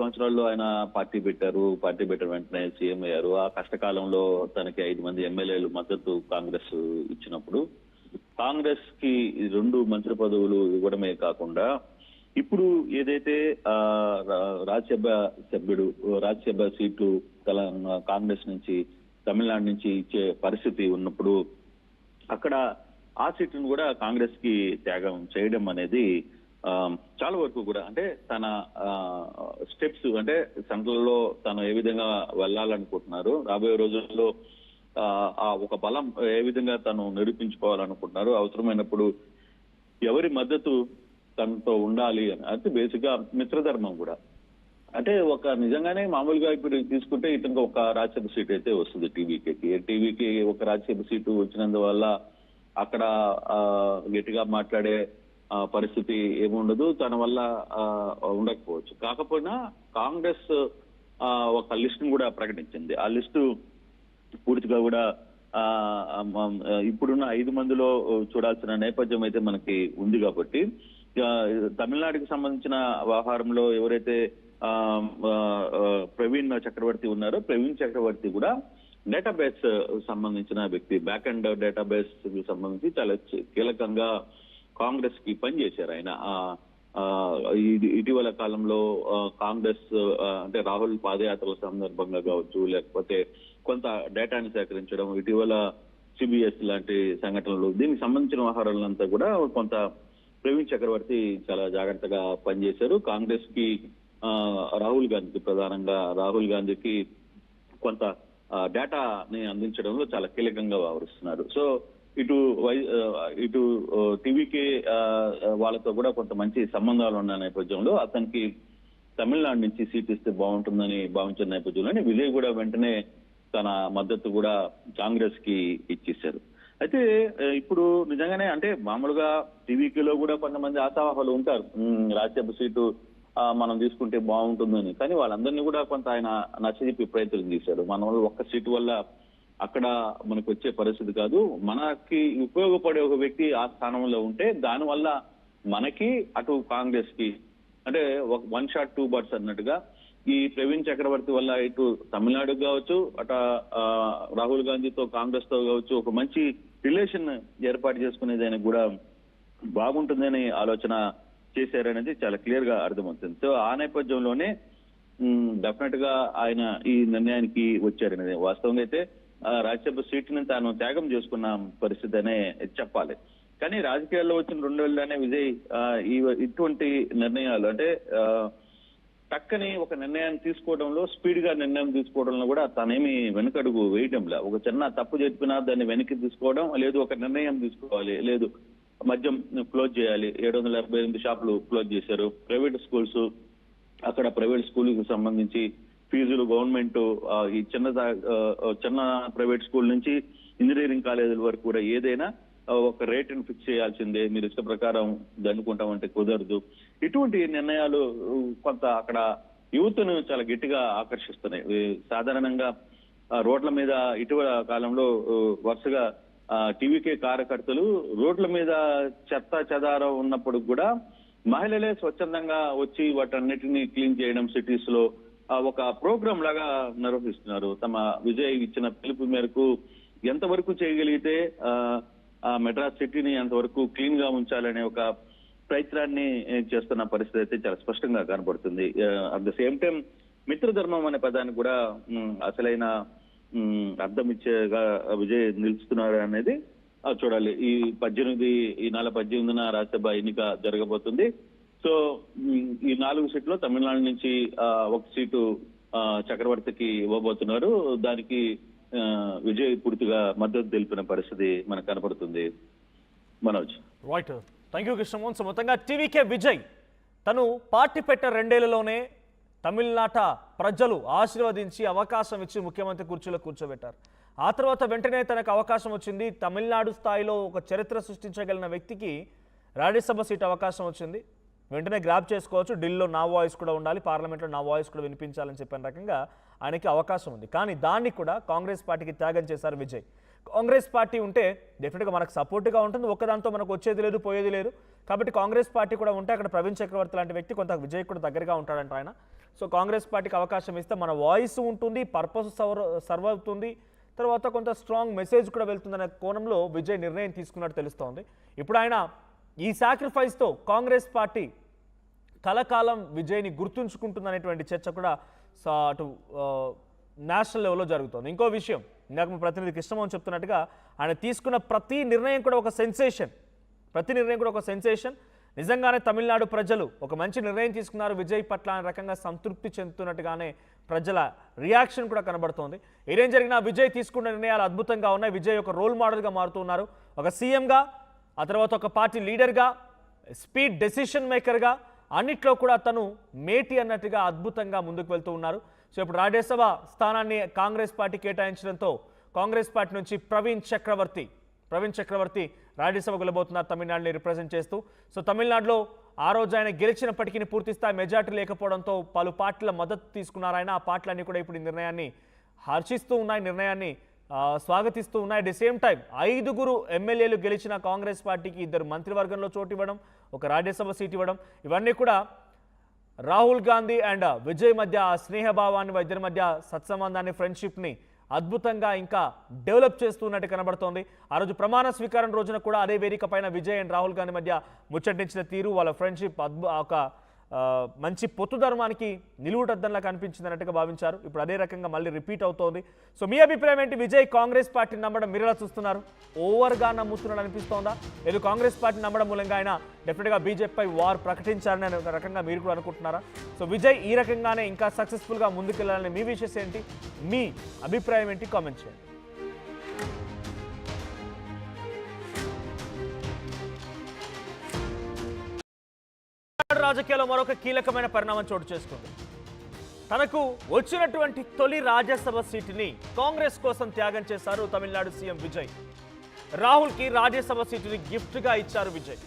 సంవత్సరాల్లో ఆయన పార్టీ పెట్టారు. పార్టీ పెట్టిన వెంటనే సీఎం అయ్యారు. ఆ కష్టకాలంలో తనకి 5 మంది ఎమ్మెల్యేలు మద్దతు కాంగ్రెస్ ఇచ్చినప్పుడు కాంగ్రెస్ కి 2 మంత్రి పదవులు ఇవ్వడమే కాకుండా ఇప్పుడు ఏదైతే రాజ్యసభ సీట్లు కాంగ్రెస్ నుంచి తమిళనాడు నుంచి ఇచ్చే పరిస్థితి ఉన్నప్పుడు అక్కడ ఆ సీట్లను కూడా కాంగ్రెస్ కి త్యాగం చేయడం అనేది చాలా వరకు కూడా అంటే తన స్టెప్స్ అంటే సెంట్రల్ లో తను ఏ విధంగా వెళ్ళాలనుకుంటున్నారు, రాబోయే రోజుల్లో ఆ ఒక బలం ఏ విధంగా తను నిరూపించుకోవాలనుకుంటున్నారు, అవసరమైనప్పుడు ఎవరి మద్దతు తనతో ఉండాలి అని. అయితే బేసిక్ గా మిత్రధర్మం కూడా అంటే ఒక నిజంగానే మామూలుగా ఇప్పుడు తీసుకుంటే ఇతనికి ఒక రాజ్యసభ సీట్ అయితే వస్తుంది టీవీకి ఒక రాజ్యసభ సీటు వచ్చినందువల్ల అక్కడ గట్టిగా మాట్లాడే పరిస్థితి ఏముండదు, తన వల్ల ఉండకపోవచ్చు. కాకపోయినా కాంగ్రెస్ ఒక లిస్ట్ ను కూడా ప్రకటించింది. ఆ లిస్టు పూర్తిగా కూడా ఇప్పుడున్న 5 మందిలో చూడాల్సిన నేపథ్యం అయితే మనకి ఉంది. కాబట్టి తమిళనాడుకి సంబంధించిన వ్యవహారంలో ఎవరైతే ప్రవీణ్ చక్రవర్తి ఉన్నారో ప్రవీణ్ చక్రవర్తి కూడా డేటాబేస్ సంబంధించిన వ్యక్తి, బ్యాక్ అండ్ డేటాబేస్ కి సంబంధించి చాలా కీలకంగా కాంగ్రెస్ కి పనిచేశారు ఆయన. ఇటీవల కాలంలో కాంగ్రెస్ అంటే రాహుల్ పాదయాత్రల సందర్భంగా కావచ్చు, లేకపోతే కొంత డేటాని సేకరించడం, ఇటీవల సిబిఎస్ లాంటి సంఘటనలు, దీనికి సంబంధించిన వ్యవహారాలంతా కూడా కొంత ప్రవీణ్ చక్రవర్తి చాలా జాగ్రత్తగా పనిచేశారు. కాంగ్రెస్ కి రాహుల్ గాంధీకి కొంత డేటాని అందించడంలో చాలా కీలకంగా వ్యవహరిస్తున్నారు. సో ఇటు టీవీకే వాళ్ళతో కూడా కొంత మంచి సంబంధాలు ఉన్న నేపథ్యంలో అతనికి తమిళనాడు నుంచి సీట్ ఇస్తే బాగుంటుందని భావించిన నేపథ్యంలోనే విజయ్ కూడా వెంటనే తన మద్దతు కూడా కాంగ్రెస్ కి ఇచ్చేశారు. అయితే ఇప్పుడు నిజంగానే అంటే మామూలుగా టీవీకేలో కూడా కొంతమంది ఆశావాహులు ఉంటారు, రాజ్యసభ సీటు మనం తీసుకుంటే బాగుంటుందని. కానీ వాళ్ళందరినీ కూడా కొంత ఆయన నచ్చజెప్పి ప్రయత్నం చేశాడు. మన వల్ల ఒక్క సీటు వల్ల అక్కడ మనకు వచ్చే పరిస్థితి కాదు, మనకి ఉపయోగపడే ఒక వ్యక్తి ఆ స్థానంలో ఉంటే దానివల్ల మనకి అటు కాంగ్రెస్ కి అంటే 1 షాట్ 2 బర్డ్స్ అన్నట్టుగా ఈ ప్రవీణ్ చక్రవర్తి వల్ల ఇటు తమిళనాడుకు కావచ్చు, అటు రాహుల్ గాంధీతో కాంగ్రెస్ తో కావచ్చు ఒక మంచి రిలేషన్ ఏర్పాటు చేసుకునేది ఆయనకు కూడా బాగుంటుందని ఆలోచన చేశారనేది చాలా క్లియర్ గా అర్థమవుతుంది. సో ఆ నేపథ్యంలోనే డెఫినెట్ గా ఆయన ఈ నిర్ణయానికి వచ్చారనేది. వాస్తవంగా అయితే రాజ్యసభ సీటుని తాను త్యాగం చేసుకున్న పరిస్థితి అనే చెప్పాలి. కానీ రాజకీయాల్లో వచ్చిన 2 ఏళ్లనే విజయ్ ఇటువంటి నిర్ణయాలు అంటే టక్కని ఒక నిర్ణయాన్ని తీసుకోవడంలో స్పీడ్ గా నిర్ణయం తీసుకోవడంలో కూడా తనేమి వెనుకడుగు వేయడంలా. ఒక చిన్న తప్పు చెప్పినా దాన్ని వెనక్కి తీసుకోవడం, లేదు ఒక నిర్ణయం తీసుకోవాలి, లేదు మద్యం క్లోజ్ చేయాలి, 778 షాపులు క్లోజ్ చేశారు. ప్రైవేట్ స్కూల్స్, అక్కడ ప్రైవేట్ స్కూల్కి సంబంధించి ఫీజులు గవర్నమెంట్ ఈ చిన్న ప్రైవేట్ స్కూల్ నుంచి ఇంజనీరింగ్ కాలేజీల వరకు కూడా ఏదైనా ఒక రేటును ఫిక్స్ చేయాల్సిందే, మీరు ఇష్ట ప్రకారం దండుకుంటామంటే కుదరదు. ఇటువంటి నిర్ణయాలు కొంత అక్కడ యూత్ను చాలా గట్టిగా ఆకర్షిస్తున్నాయి. సాధారణంగా రోడ్ల మీద ఇటీవల కాలంలో వరుసగా టీవీకే కార్యకర్తలు రోడ్ల మీద చెత్త చెదారం ఉన్నప్పుడు కూడా మహిళలే స్వచ్ఛందంగా వచ్చి వాటన్నిటిని క్లీన్ చేయడం సిటీస్ లో ఒక ప్రోగ్రామ్ లాగా నిర్వహిస్తున్నారు. తమ విజయ్ ఇచ్చిన పిలుపు మేరకు ఎంతవరకు చేయగలిగితే మెడ్రాస్ సిటీని ఎంతవరకు క్లీన్ గా ఉంచాలనే ఒక ప్రయత్నాన్ని చేస్తున్న పరిస్థితి అయితే చాలా స్పష్టంగా కనబడుతుంది. అట్ ద సేమ్ టైం మిత్రధర్మం అనే పదానికి కూడా అసలైన అర్థం ఇచ్చేగా విజయ్ నిలుస్తున్నారు అనేది చూడాలి. ఈ నెల 18న రాజ్యసభ ఎన్నిక జరగబోతుంది. సో ఈ 4 సీట్లు తమిళనాడు నుంచి 1 సీటు చక్రవర్తికి ఇవ్వబోతున్నారు. దానికి విజయ్ పూర్తిగా మద్దతు తెలిపిన పరిస్థితి మనకు కనపడుతుంది. Manoj. Right, thank you Krishnamohan. So మొత్తంగా టీవీకే విజయ్ తను పార్టీ పెట్టిన 2 ఏళ్లలోనే తమిళనాట ప్రజలు ఆశీర్వదించి అవకాశం ఇచ్చి ముఖ్యమంత్రి కుర్చీలో కూర్చోబెట్టారు. ఆ తర్వాత వెంటనే తనకు అవకాశం వచ్చింది. తమిళనాడు స్థాయిలో ఒక చరిత్ర సృష్టించగలిగిన వ్యక్తికి రాజ్యసభ సీట్ అవకాశం వచ్చింది. వెంటనే గ్రాప్ చేసుకోవచ్చు, ఢిల్లీలో నా వాయిస్ కూడా ఉండాలి, పార్లమెంట్లో నా వాయిస్ కూడా వినిపించాలని చెప్పిన రకంగా ఆయనకి అవకాశం ఉంది. కానీ దాన్ని కూడా కాంగ్రెస్ పార్టీకి త్యాగం చేశారు విజయ్. కాంగ్రెస్ పార్టీ ఉంటే డెఫినెట్గా మనకు సపోర్ట్గా ఉంటుంది, ఒక్కదాంతో మనకు వచ్చేది లేదు పోయేది లేదు. కాబట్టి కాంగ్రెస్ పార్టీ కూడా ఉంటే అక్కడ ప్రవీణ్ చక్రవర్తి లాంటి వ్యక్తి కొంత విజయ్ కూడా దగ్గరగా ఉంటాడంట ఆయన. సో కాంగ్రెస్ పార్టీకి అవకాశం ఇస్తే మన వాయిస్ ఉంటుంది, పర్పస్ సర్వ్ అవుతుంది, తర్వాత కొంత స్ట్రాంగ్ మెసేజ్ కూడా వెళ్తుందనే కోణంలో విజయ్ నిర్ణయం తీసుకున్నట్టు తెలుస్తోంది. ఇప్పుడు ఆయన ఈ సాక్రిఫైస్తో కాంగ్రెస్ పార్టీ కలకాలం విజయ్ని గుర్తుంచుకుంటుందనేటువంటి చర్చ కూడా అటు నేషనల్ లెవెల్లో జరుగుతుంది. ఇంకో విషయం, ఇందాక మీ ప్రతినిధి కృష్ణమోహన్ చెప్తున్నట్టుగా ఆయన తీసుకున్న ప్రతి నిర్ణయం కూడా ఒక సెన్సేషన్. నిజంగానే తమిళనాడు ప్రజలు ఒక మంచి నిర్ణయం తీసుకున్నారు విజయ్ పట్ల అనే రకంగా సంతృప్తి చెందుతున్నట్టుగానే ప్రజల రియాక్షన్ కూడా కనబడుతోంది. ఏదేం జరిగినా విజయ్ తీసుకున్న నిర్ణయాలు అద్భుతంగా ఉన్నాయి. విజయ్ ఒక రోల్ మోడల్గా మారుతున్నారు. ఒక సీఎంగా, ఆ తర్వాత ఒక పార్టీ లీడర్గా, స్పీడ్ డెసిషన్ మేకర్గా, అన్నిట్లో కూడా తను మేటి అన్నట్టుగా అద్భుతంగా ముందుకు వెళ్తూ ఉన్నారు. సో ఇప్పుడు రాజ్యసభ స్థానాన్ని కాంగ్రెస్ పార్టీ కేటాయించడంతో కాంగ్రెస్ పార్టీ నుంచి ప్రవీణ్ చక్రవర్తి రాజ్యసభకు వెళ్ళబోతున్నారు తమిళనాడుని రిప్రజెంట్ చేస్తూ. సో తమిళనాడులో ఆ రోజు ఆయన గెలిచినప్పటికీ పూర్తి స్థాయి మెజార్టీ లేకపోవడంతో పలు పార్టీల మద్దతు తీసుకున్నారు ఆయన. ఆ పార్టీలన్నీ కూడా ఇప్పుడు ఈ నిర్ణయాన్ని హర్షిస్తూ ఉన్నాయి, నిర్ణయాన్ని స్వాగతిస్తూ ఉన్నాయి. అట్ ది సేమ్ టైం 5 ఎమ్మెల్యేలు గెలిచిన కాంగ్రెస్ పార్టీకి 2 మంత్రివర్గంలో చోటు ఇవ్వడం, ఒక రాజ్యసభ సీట్ ఇవ్వడం, ఇవన్నీ కూడా రాహుల్ గాంధీ అండ్ విజయ్ మధ్య ఆ స్నేహభావాన్ని, ఇద్దరి మధ్య సత్సంబంధాన్ని, ఫ్రెండ్షిప్ని అద్భుతంగా ఇంకా డెవలప్ చేస్తున్నట్టు కనబడుతోంది. ఆ రోజు ప్రమాణ స్వీకారం రోజున కూడా అదే వేదిక పైన విజయ్ అండ్ రాహుల్ గాంధీ మధ్య ముచ్చటించిన తీరు, వాళ్ళ ఫ్రెండ్షిప్ ఒక మంచి పొత్తు ధర్మానికి నిలువుటద్దంలా కనిపించింది అన్నట్టుగా భావించారు. ఇప్పుడు అదే రకంగా మళ్ళీ రిపీట్ అవుతోంది. సో మీ అభిప్రాయం ఏంటి? విజయ్ కాంగ్రెస్ పార్టీని నమ్మడం మీరు ఎలా చూస్తున్నారు? ఓవర్గా నమ్ముతున్నాడు అనిపిస్తోందా? లేదు కాంగ్రెస్ పార్టీ నమ్మడం మూలంగా ఆయన డెఫినెట్గా బీజేపీపై వార్ ప్రకటించారని అనే రకంగా మీరు కూడా అనుకుంటున్నారా? సో విజయ్ ఈ రకంగానే ఇంకా సక్సెస్ఫుల్గా ముందుకెళ్లాలని మీ విషెస్ ఏంటి? మీ అభిప్రాయం ఏంటి? కామెంట్ చేయండి. రాజకీయాల్లో మరొక కీలకమైన పరిణామం చోటు చేసుకుంది. తనకు వచ్చినటువంటి తొలి రాజ్యసభ సీటుని కాంగ్రెస్ కోసం త్యాగం చేశారు తమిళనాడు సీఎం విజయ్. రాహుల్కి రాజ్యసభ సీటుని గిఫ్ట్గా ఇచ్చారు విజయ్.